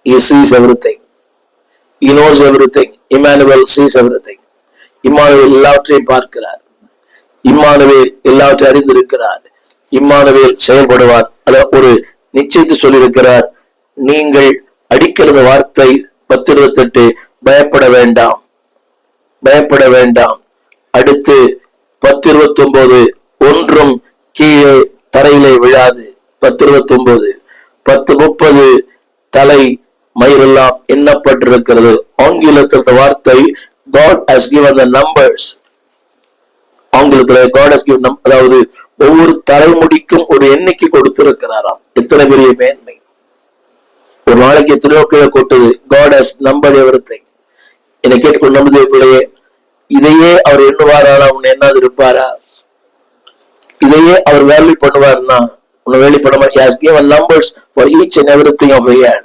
He sees everything. He knows everything. Emmanuel sees everything. Emmanuel எல்லாவற்றையும் பார்க்கிறார். Emmanuel எல்லாவற்றையும் அறிந்திருக்கிறார். இம்மானுவேல் செயல்படுவார். அத ஒரு நிச்சயத்தை சொல்லியிருக்கிறார். நீங்கள் அடிக்கிற வார்த்தை 10:28, பயப்பட வேண்டாம், பயப்பட வேண்டாம். அடுத்து 10:29, ஒன்றும் கீழே தரையிலே விழாது. 10:29, 10:30, தலை மயிரெல்லாம் எண்ணப்பட்டிருக்கிறது. ஆங்கிலத்தில் வார்த்தை God has given the numbers. ஆங்கிலத்தில் God has given, அதாவது ஒவ்வொரு தலைமுடிக்கும் ஒரு எண்ணிக்கை கொடுத்திருக்கிறாராம். எத்தனை பெரிய மேன்மை! ஒரு நாளைக்கு எத்தனையோ கீழே கொட்டுது. God has numbered everything. என்னை கேட்கும் நம்புதே பிள்ளையே, இதையே அவர் எண்ணுவாரா? உன்னை என்னாது இருப்பாரா? இதையே அவர் வேல்யூ பண்ணுவார்னா உன்னை வேல்யூ பண்ண மாதிரி. He has given numbers for each and everything of a year.